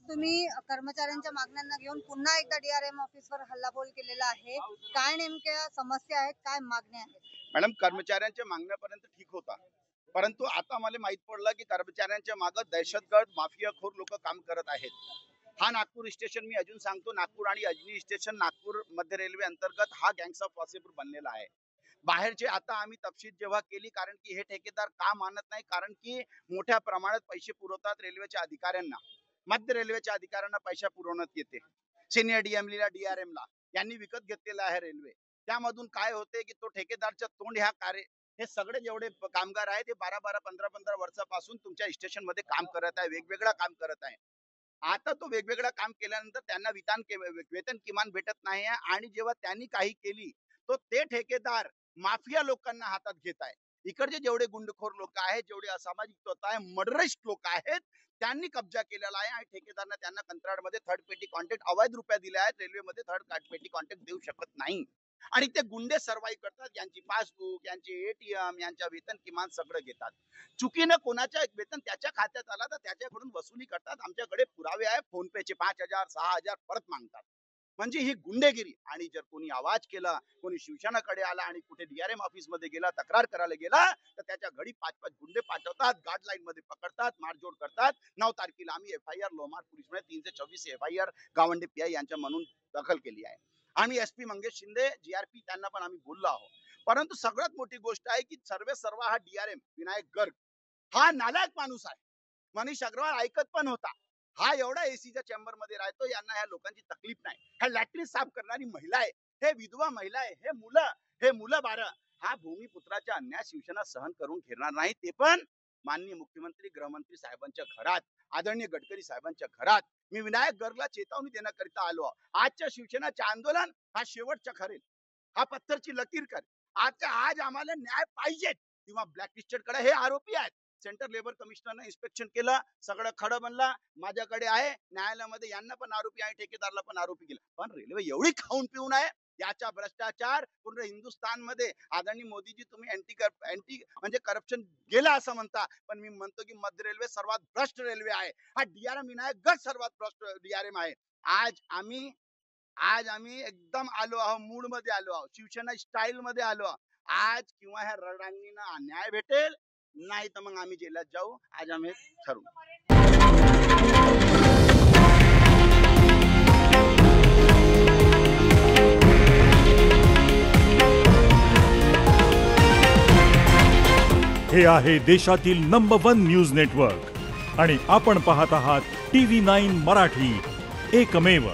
तुम्ही कर्मचाऱ्यांच्या मागण्यांना घेऊन पुन्हा एकदा डीआरएम ऑफिसवर हल्लाबोल केलेला आहे। काय नेमक्या समस्या आहेत, काय मागण्या आहेत? मॅडम, कर्मचाऱ्यांच्या मागण्यापर्यंत ठीक होता, परंतु आता मला माहित पडलं की कर्मचाऱ्यांच्या मागे दहशतगर्द माफियाखोर लोक काम करत आहेत। हा नागपूर स्टेशन मी अजून सांगतो, नागपूर आणि अजनी स्टेशन नागपूर मध्य रेल्वे अंतर्गत हा गँग्स ऑफ वासेपूर बनलेला आहे। बाहेरचे आता आम्ही तफसील जेव्हा केली, कारण की हे ठेकेदार का मानत नाही, कारण की मोठ्या प्रमाणात पैसे पुरवतात रेल्वेच्या अधिकाऱ्यांना, मध्य रेल्वेच्या अधिकाऱ्यांना पैसा पुरवण्यात येते। सिनियर डीएमला डीआरएमला यांनी विकत घेतलेला आहे रेल्वे। त्यामधून काय होते की तो ठेकेदारच्या तोंड ह्या कार्य हे सगळे जेवढे कामगार आहेत ते 12-12 15-15 वर्षापासून तुमच्या स्टेशन मध्ये काम करत आहे, वेगवेगळं काम करत आहे। आता तो वेगवेगळं काम केल्यानंतर त्यांना वेतन किमान भेटत नाही आहे, आणि जेव्हा त्यांनी काही केली तो ते ठेकेदार माफिया लोकांना हातात घेत आहे। इकडचे जेवढे गुंडखोर लोक आहेत, जेवढे असामाजिक तत्व आहे, मर्डरिस्ट लोक आहेत, त्यांनी कब्जा केलेला आहे, आणि ठेकेदारांना त्यांना कंत्राटमध्ये थर्ड पेटी कॉन्ट्रॅक्ट अवैध रुपया दिले आहेत। रेल्वेमध्ये थर्ड पेटी कॉन्ट्रॅक्ट देऊ शकत नाही, आणि ते गुंडे सर्वाइव्ह करतात। यांची पासबुक, यांचे एटीएम, यांच्या वेतन किमान सगळं घेतात। चुकीनं कोणाच्या वेतन त्याच्या खात्यात आला तर त्याच्याकडून वसुली करतात। आमच्याकडे पुरावे आहे, फोन पेचे 5,000 6,000 परत मागतात। म्हणजे ही गुंडेगिरी। आणि जर कोणी आवाज केला, कोणी शिवसेनाकडे आला आणि कुठे डीआरएम ऑफिस मध्ये गेला, तक्रार करायला गेला, तर त्याच्या घडी 5-5 गुंडे पाठवतात, गार्डलाईन मध्ये पकडतात, मारझोड करतात। 9 तारखेला आम्ही एफआयआर लोहमार पोलीसमध्ये 324 एफआयआर गावंडे पीआय यांच्या म्हणून दाखल केली आहे। आम्ही एसपी मंगेश शिंदे जीआरपी त्यांना पण आम्ही बोललो आहोत। परंतु सगळ्यात मोठी गोष्ट आहे की सर्व हा डीआरएम विनायक गर्ग हा नालायक माणूस आहे। मनीष अग्रवाल ऐकत पण होता। हा एवढा एसीच्या चेंबर मध्ये राहतो, यांना ह्या लोकांची तकलीफ नाही। हा लॅट्रिन साफ करणारी महिला आहे, हे विधवा महिला आहे, हे मुलं 12। हा भूमिपुत्राचा अन्याय शिवसेना सहन करून घेणार नाही, ते पण माननीय मुख्यमंत्री गृहमंत्री साहेबांच्या घरात, आदरणीय गडकरी साहेबांच्या घरात। मी विनायक गर्गला चेतावणी देण्याकरिता आलो। आजच्या शिवसेनाचे आंदोलन हा शेवटचा खरेल, हा पत्थरची लकीर कर। आज आम्हाला न्याय पाहिजे, किंवा ब्लॅकलिस्टेड कडे हे आरोपी आहेत। सेंट्रल लेबर कमिशनरने इन्स्पेक्शन केलं, सगळं खडं बनलं, माझ्याकडे आहे न्यायालयामध्ये, यांना पण आरोपी आहे, ठेकेदारला पण आरोपी केलं। पण रेल्वे एवढी खाऊन पिऊन आहे, याचा भ्रष्टाचार पूर्ण हिंदुस्थान मध्ये। आदरणीय मोदीजी, तुम्ही अँटी म्हणजे करप्शन गेला असं म्हणता, पण मी म्हणतो की मध्य रेल्वे सर्वात भ्रष्ट रेल्वे आहे। हा डीआरएम विनायक गर्ग सर्वात भ्रष्ट डीआरएम आहे। आज आम्ही एकदम आलो आहोत, मूड मध्ये आलो आहोत, शिवसेना स्टाईल मध्ये आलो आहोत। आज किंवा ह्या रडांगणींना न्याय भेटेल, नाही तर मग आम्ही जेलात जाऊ। आज आम्ही ठरवू। हे आहे देशातील नंबर 1 न्यूज नेटवर्क, आणि आपण पाहत आहात TV9 मराठी, एकमेव।